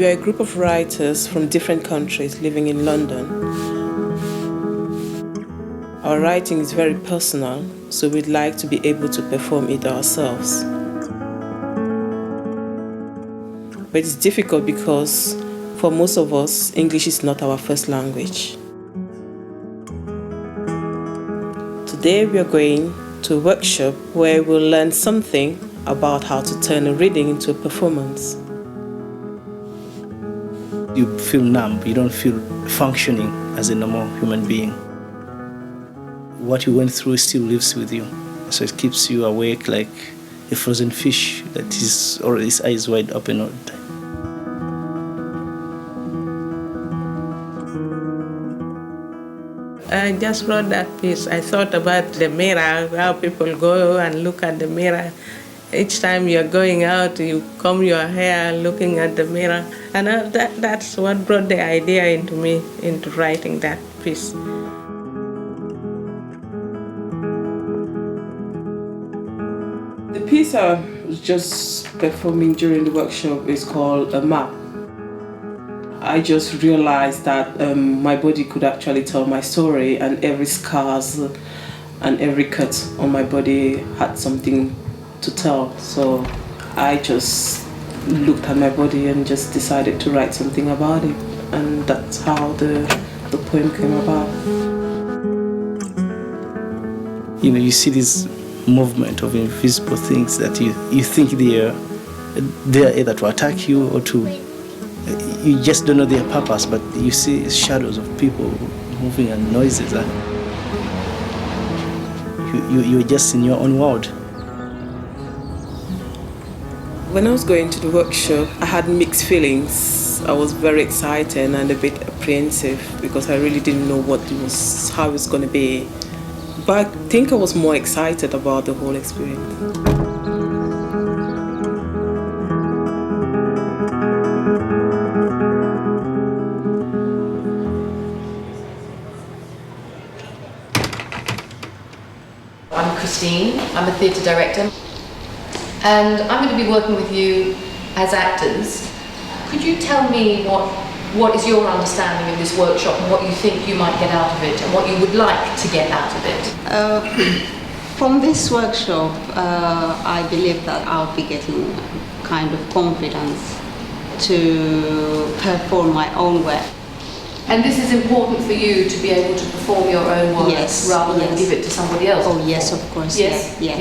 We are a group of writers from different countries living in London. Our writing is very personal, so we'd like to be able to perform it ourselves. But it's difficult because for most of us, English is not our first language. Today we are going to a workshop where we'll learn something about how to turn a reading into a performance. You feel numb, you don't feel functioning as a normal human being. What you went through still lives with you, so it keeps you awake like a frozen fish that is already his eyes wide open all the time. I just wrote that piece. I thought about the mirror, how people go and look at the mirror. Each time you're going out, you comb your hair looking at the mirror. And that's what brought the idea into me, into writing that piece. The piece I was just performing during the workshop is called A Map. I just realized that my body could actually tell my story, and every scars and every cut on my body had something to tell. So I just looked at my body and just decided to write something about it, and that's how the poem came about. You know, you see this movement of invisible things that you think they're either to attack you or to, you just don't know their purpose, but you see shadows of people moving and noises, and you're just in your own world. When I was going to the workshop, I had mixed feelings. I was very excited and a bit apprehensive because I really didn't know how it was going to be. But I think I was more excited about the whole experience. I'm Christine, I'm a theatre director, and I'm going to be working with you as actors. Could you tell me what is your understanding of this workshop and what you think you might get out of it and what you would like to get out of it? From this workshop, I believe that I'll be getting kind of confidence to perform my own work. And this is important for you to be able to perform your own work, yes, rather than give it to somebody else? Oh yes, of course. Yes? Yeah.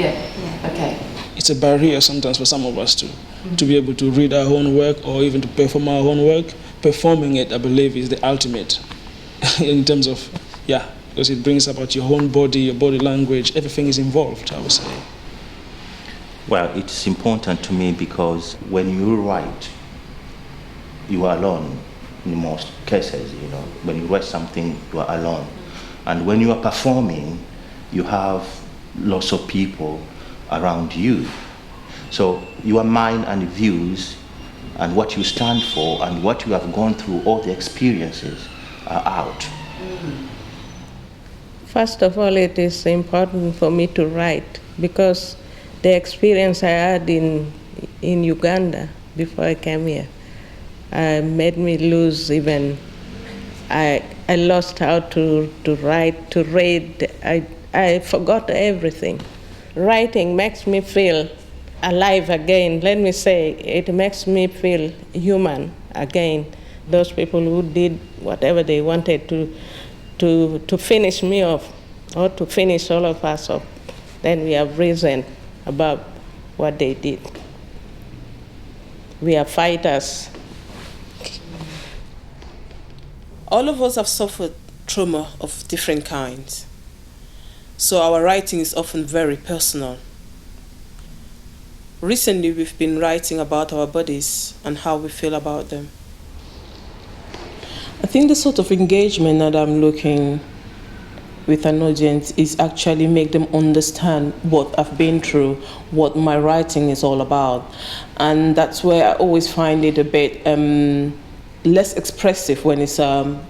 Okay. It's a barrier sometimes for some of us to be able to read our own work or even to perform our own work. Performing it, I believe, is the ultimate in terms of, because it brings about your own body, your body language, everything is involved, I would say. Well, it's important to me because when you write, you are alone in most cases, you know. When you write something, you are alone. And when you are performing, you have lots of people around you. So your mind and views and what you stand for and what you have gone through, all the experiences are out. First of all, it is important for me to write because the experience I had in Uganda before I came here made me lose even. I lost how to write, to read. I forgot everything. Writing makes me feel alive again. Let me say, it makes me feel human again. Those people who did whatever they wanted to finish me off, or to finish all of us off, then we have reason about what they did. We are fighters. All of us have suffered trauma of different kinds. So our writing is often very personal. Recently, we've been writing about our bodies and how we feel about them. I think the sort of engagement that I'm looking with an audience is actually make them understand what I've been through, what my writing is all about. And that's where I always find it a bit less expressive when it's a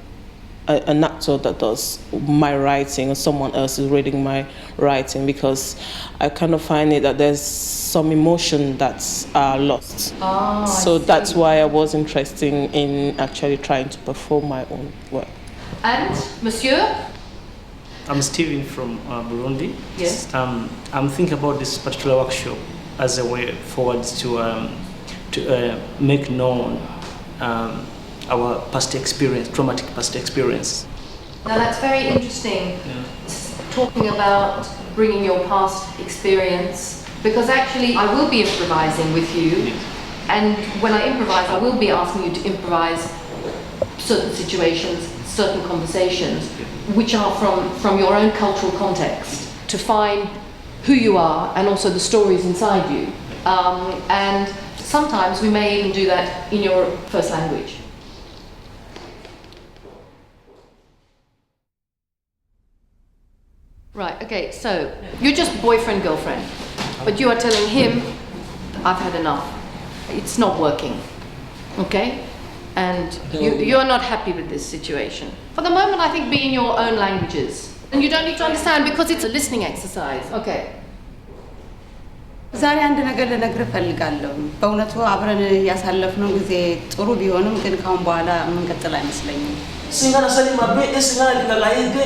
an actor that does my writing or someone else is reading my writing, because I kind of find it that there's some emotion that's lost. So that's why I was interested in actually trying to perform my own work. And Monsieur? I'm Steven from Burundi. Yes. I'm thinking about this particular workshop as a way forward to make known our past experience, traumatic past experience. Now that's very interesting, talking about bringing your past experience, because actually I will be improvising with you, and when I improvise I will be asking you to improvise certain situations, certain conversations, which are from your own cultural context, to find who you are and also the stories inside you. And sometimes we may even do that in your first language. Right, okay, so you're just boyfriend, girlfriend, but you are telling him, I've had enough. It's not working, okay? And you're not happy with this situation. For the moment, I think be in your own languages. And you don't need to understand because it's a listening exercise. Okay. ዛሬ አንድ ነገር ልነግርህ እፈልጋለሁ። በእውነቱ አብረን ያሳለፍነው ጊዜ ጥሩ ቢሆንም ግን ካሁን በኋላ የምንቀጥል አይመስለኝም። Singana salima be esingana lingalaide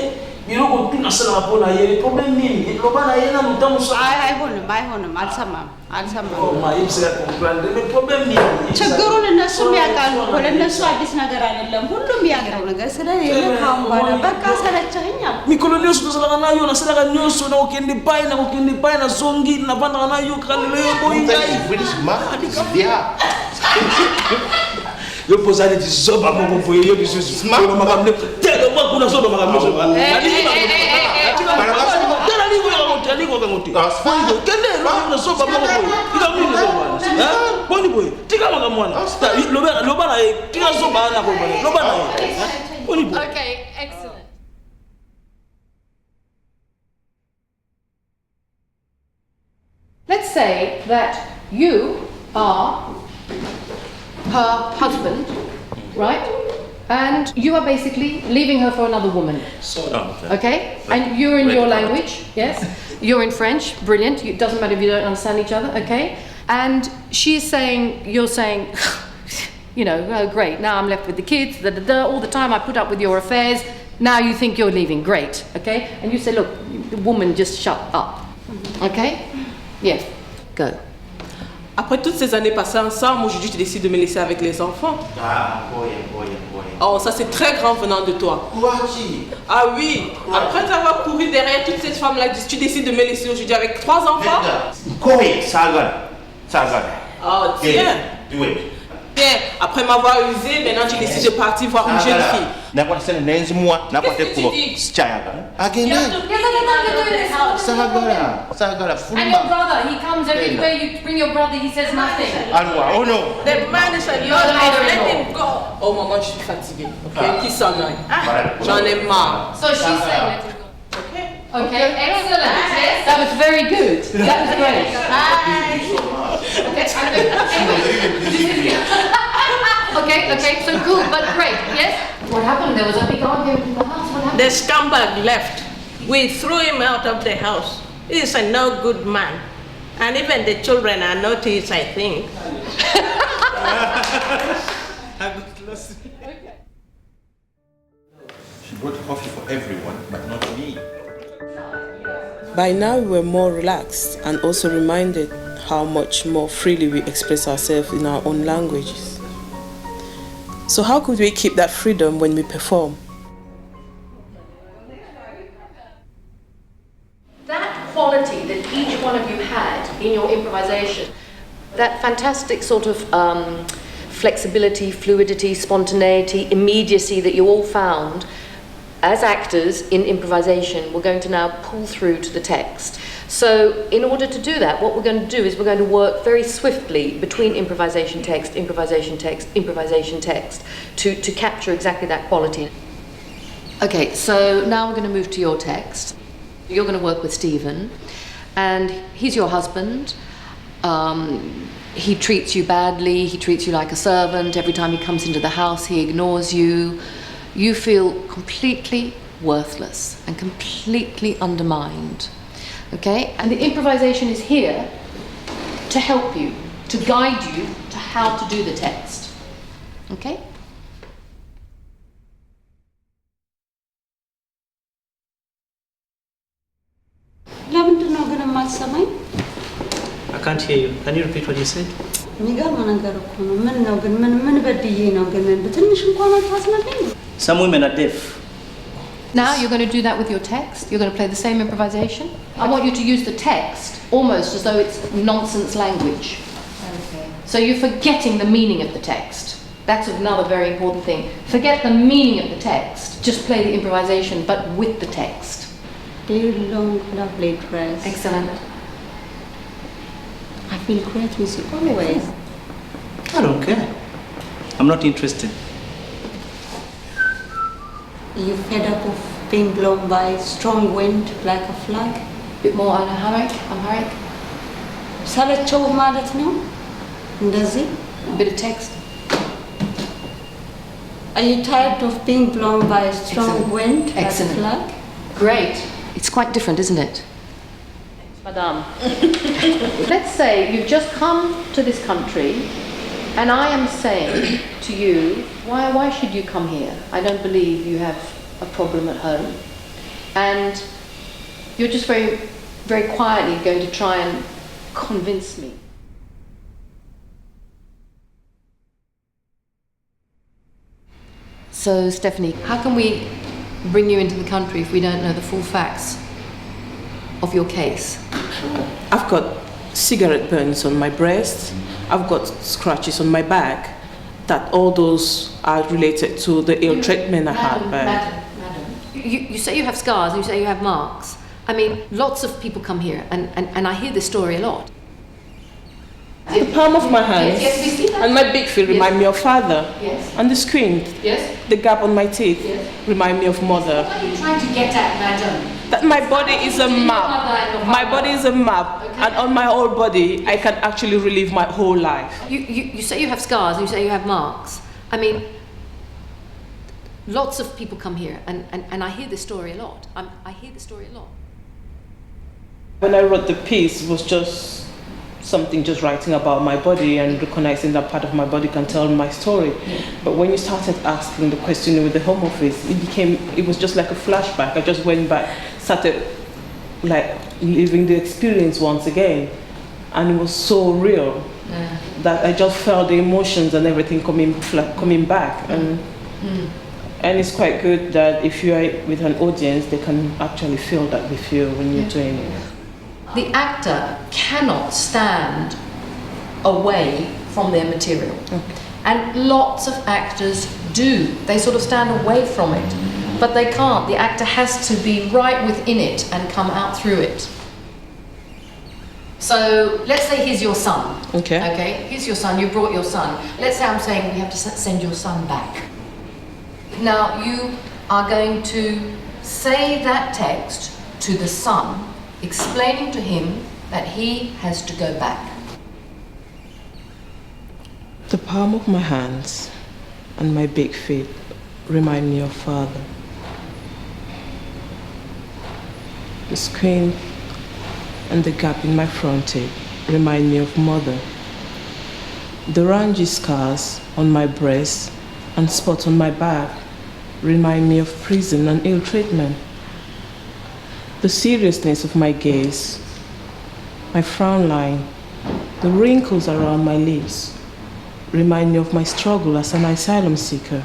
biroko tuna sala bona yele problem nini lobana yena mutamu sa አይሆንም አልሰማም oh ma yimse comprendre mais problem nini ችግሩን እነሱም ያውቃሉ እኮ ለእነሱ አዲስ ነገር አይደለም ሁሉም ያውቃው ነገር ስለሌለ ካሁን በኋላ በቃ ሰለቸኸኝ አልኩ mikolo nyoso tozalaka nayo nasalaka nyonso na kokende pai na zongi navandaka nayo kalelo yo boyingai yo posani tizoba moko boye yo bisusu yo makamne telo mwa kuna zoba makamne zoba tela ni boye ngoti asfayo kende lo zoba moko boye ika mini zoba ha boni boye tika makamwana loba na tika zoba na ko bone loba na boni boye. Okay, excellent. Let's say that you are her husband, right? And you are basically leaving her for another woman. Okay? And you're in your language, yes? You're in French, brilliant. It doesn't matter if you don't understand each other, okay? And she's saying, you're saying, you know, oh, great, now I'm left with the kids, all the time I put up with your affairs, now you think you're leaving, great, okay? And you say, look, woman, just shut up, okay? Yeah, go. Après toutes ces années passées ensemble, aujourd'hui tu décides de me laisser avec les enfants. Oh, ça c'est très grand venant de toi. Ah oui, après avoir couru derrière toutes ces femmes-là, tu décides de me laisser aujourd'hui avec 3 enfants. Oh, tiens. Bien, après m'avoir usé, maintenant tu décides de partir voir une jeune fille. Qu'est-ce que tu dis? And your brother, he comes everywhere you bring your brother, he says nothing. Oh no. The man is a young man, let him go. Oh maman, je suis fatiguée. Ok, qui s'en aille. J'en ai marre. So she's saying let him go. Okay, excellent. Yes, that was very good. That was great. Okay, so cool, but great. Yes? What happened? There was a big argument in the house. What happened? The scumbag left. We threw him out of the house. He's a no good man. And even the children are noticed, I think. She brought coffee for everyone, but not me. By now we were more relaxed and also reminded how much more freely we express ourselves in our own languages. So how could we keep that freedom when we perform? That quality that each one of you had in your improvisation, that fantastic sort of flexibility, fluidity, spontaneity, immediacy that you all found as actors in improvisation, we're going to now pull through to the text. So in order to do that, what we're going to do is we're going to work very swiftly between improvisation text, improvisation text, improvisation text to capture exactly that quality. Okay, so now we're going to move to your text. You're going to work with Stephen, and he's your husband. He treats you badly, he treats you like a servant. Every time he comes into the house, he ignores you. you feel completely worthless and completely undermined. Okay? And the improvisation is here to help you, to guide you to how to do the text. Okay? ለምንድን ነው ግን የማትሰማኝ? I can't hear you. Can you repeat what you said? የሚገርም ነገር እኮ ነው። ምን ነው ግን ምን በድዬ ነው ግን በትንሽ እንኳን አታስነግረኝ? Some women are deaf. Now you're going to do that with your text. You're going to play the same improvisation. I want you to use the text almost as though it's nonsense language. Okay. So you're forgetting the meaning of the text. That's another very important thing. Forget the meaning of the text. Just play the improvisation, but with the text. Dear long, lovely dress. Excellent. I feel great with you always. I don't care. I'm not interested. You fed up of being blown by strong wind like a flag? Bit more Amharic. ሰለቸው ማለት ነው እንደዚህ? A bit of text. Are you tired of being blown by a strong Excellent. wind like Excellent. a flag? Great. It's quite different, isn't it? Madame, let's say you've just come to this country and I am saying to you, why should you come here? I don't believe you have a problem at home. And you're just very, very quietly going to try and convince me. So, Stephanie, how can we bring you into the country if we don't know the full facts of your case? I've got cigarette burns on my breast. I've got scratches on my back. That all those are related to the ill treatment I had. Madam. You say you have scars and you say you have marks. I mean, lots of people come here and I hear this story a lot. The palm of my hand Yes, we see that. and my big feet remind me of father. Yes. And the screen, Yes? the gap on my teeth, Yes. remind me of mother. What are you trying to get at, madam? That my body is a map. My body is a map. Okay. And on my whole body, I can actually relive my whole life. You say you have scars and you say you have marks. I mean, lots of people come here and I hear this story a lot. I hear this story a lot. When I wrote the piece, it was just something just writing about my body and recognizing that part of my body can tell my story. But when you started asking the question with the Home Office, it was just like a flashback. I just went back, started like living the experience once again. And it was so real that I just felt the emotions and everything coming back. And it's quite good that if you are with an audience, they can actually feel that with you when you're doing it. The actor cannot stand away from their material. Okay. And lots of actors do. They sort of stand away from it. But they can't. The actor has to be right within it and come out through it. So let's say here's your son. Okay. Okay, here's your son. You brought your son. Let's say I'm saying we have to send your son back. Now you are going to say that text to the son, explaining to him that he has to go back. The palm of my hands and my big feet remind me of father. The screen and the gap in my front teeth remind me of mother. The rangy scars on my breast and spots on my back remind me of prison and ill treatment. The seriousness of my gaze, my frown line, the wrinkles around my lips remind me of my struggle as an asylum seeker.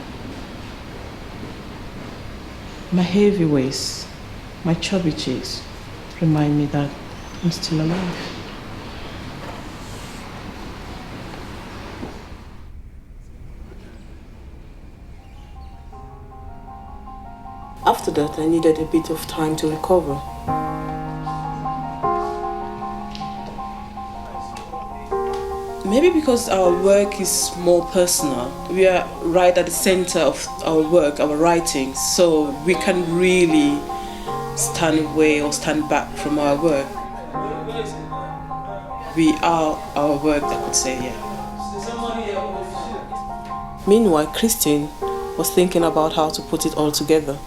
My heavy waist, my chubby cheeks remind me that I'm still alive. After that, I needed a bit of time to recover. Maybe because our work is more personal. We are right at the center of our work, our writing, so we can really stand away or stand back from our work. We are our work, I could say, yeah. Meanwhile, Christine was thinking about how to put it all together.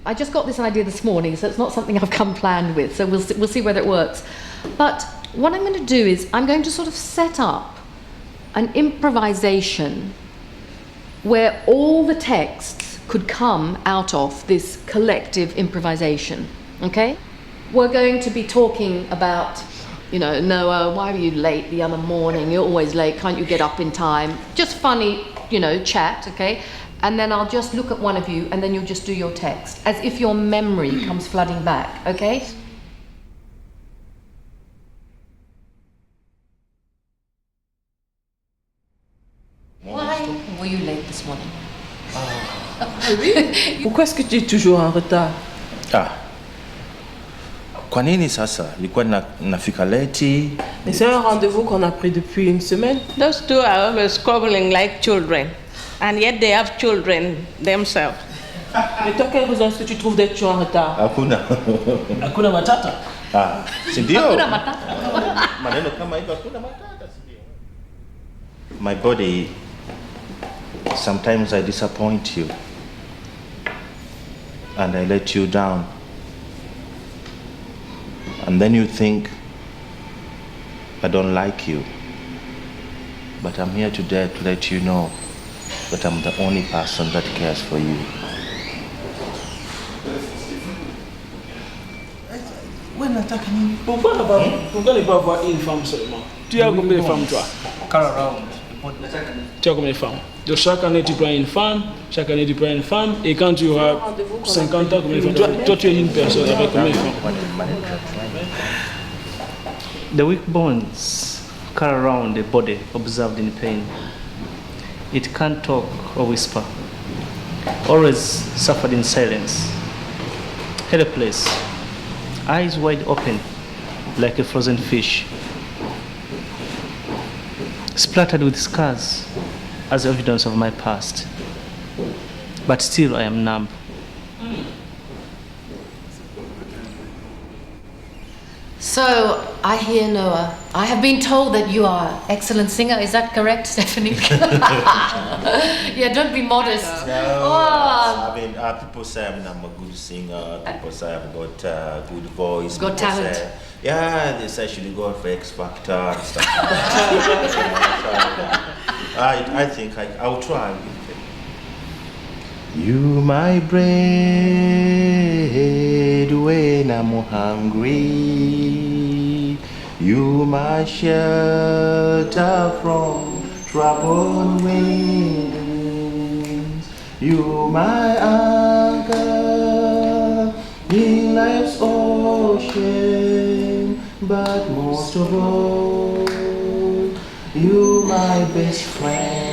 I just got this idea this morning, so it's not something I've come planned with, so we'll see whether it works. But what I'm going to do is I'm going to sort of set up an improvisation where all the texts could come out of this collective improvisation, okay? We're going to be talking about, you know, Noah, why were you late the other morning? You're always late, can't you get up in time? Just funny, you know, chat, okay? And then I'll just look at one of you and then you'll just do your text, as if your memory comes flooding back, okay? Why were you late this morning? Pourquoi est-ce que tu es toujours en retard? Kwa nini sasa? Nilikuwa nafika late. Mais c'est un rendez-vous qu'on a pris depuis une semaine. Those two are always squabbling like children, and yet they have children themselves. Mais toi, quelle raison est-ce que tu trouves d'être toujours en retard? Hakuna matata. Si ndio? Hakuna matata. Maneno kama hivyo hakuna matata, si ndio? My body, sometimes I disappoint you and I let you down. And then you think I don't like you. But I'm here today to let you know that I'm the only person that cares for you. Pourquoi ne pas avoir une femme seulement? Tu as combien de femmes, toi? Tu as combien de femmes? Donc chaque année tu prends une femme, chaque année tu prends une femme, et quand tu auras 50 ans, combien de femmes? Toi tu es une personne avec combien de femmes? The weak bones curl around the body observed in pain. It can't talk or whisper. Always suffered in silence. Helpless. Eyes wide open like a frozen fish. Splattered with scars as evidence of my past. But still I am numb. So, I hear, Noah, I have been told that you are an excellent singer. Is that correct, Stephanie? Yeah, don't be modest. I mean, people say I'm a good singer. People say I've got good voice. Got People talent. say, yeah, they say I should go for X Factor and stuff. I think I'll try. You my bread when I'm hungry. You my shelter from troubled winds. You my anchor in life's ocean. But most of all, you my best friend.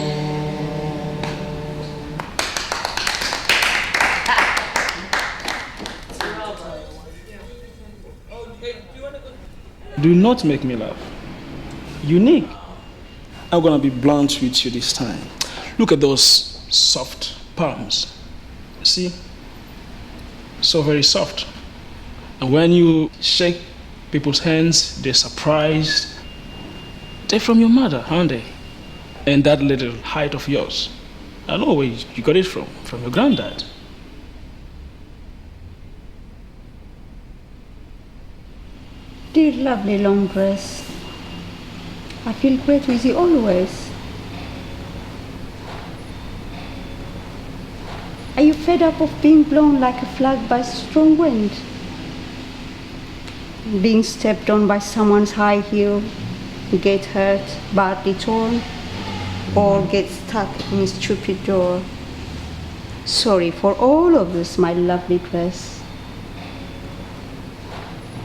Do not make me laugh. Unique. I'm gonna be blunt with you this time. Look at those soft palms. See? So very soft. And when you shake people's hands, they're surprised. They're from your mother, aren't they? And that little height of yours. I know where you got it from your granddad. Dear lovely long dress, I feel great with you always. Are you fed up of being blown like a flag by strong wind? Being stepped on by someone's high heel, get hurt, badly torn, or get stuck in a stupid door? Sorry for all of this, my lovely dress.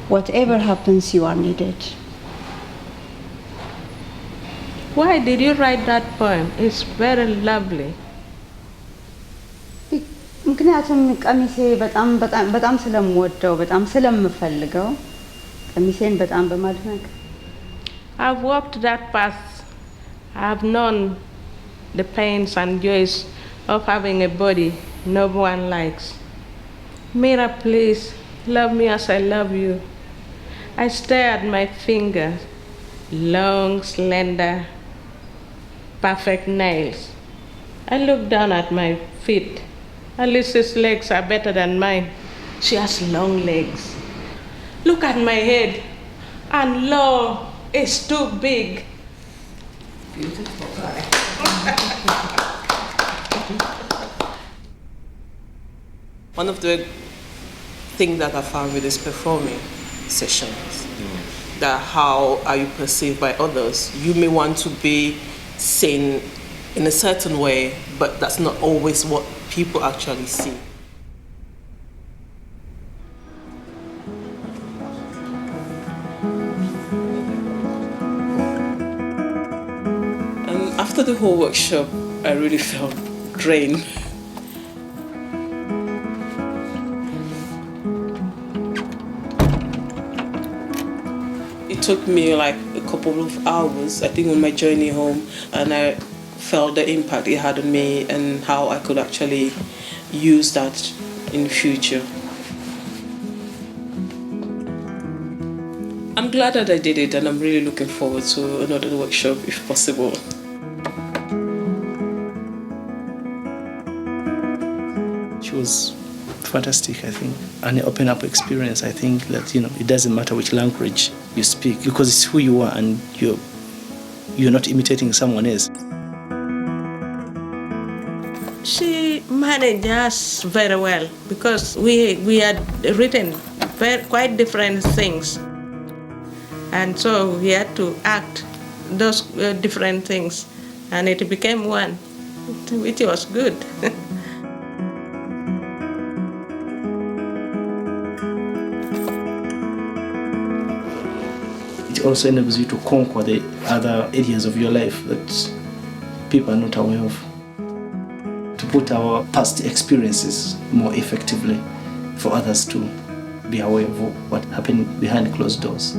Whatever happens, you are needed. Why did you write that poem? It's very lovely. ምክንያቱም ቀሚሴ በጣም ስለምወደው በጣም ስለምፈልገው ቀሚሴን በጣም በማድነቅ I've walked that path. I've known the pains and joys of having a body no one likes. Mira, please, love me as I love you. I stare at my fingers, long, slender, perfect nails. I look down at my feet. Alice's legs are better than mine. She has long legs. Look at my head. And lo, it's too big. Beautiful. One of the things that I found with these performing sessions, that how are you perceived by others? You may want to be seen in a certain way, but that's not always what people actually see. And after the whole workshop, I really felt drained. It took me like a couple of hours, I think, on my journey home, and I felt the impact it had on me and how I could actually use that in the future. I'm glad that I did it, and I'm really looking forward to another workshop if possible. She was fantastic, I think, and an open up experience. I think that, you know, it doesn't matter which language you speak, because it's who you are and you're not imitating someone else. She managed us very well because we had written quite different things, and so we had to act those different things, and it became one, which was good. It also enables you to conquer the other areas of your life that people are not aware of. To put our past experiences more effectively for others to be aware of what happened behind closed doors.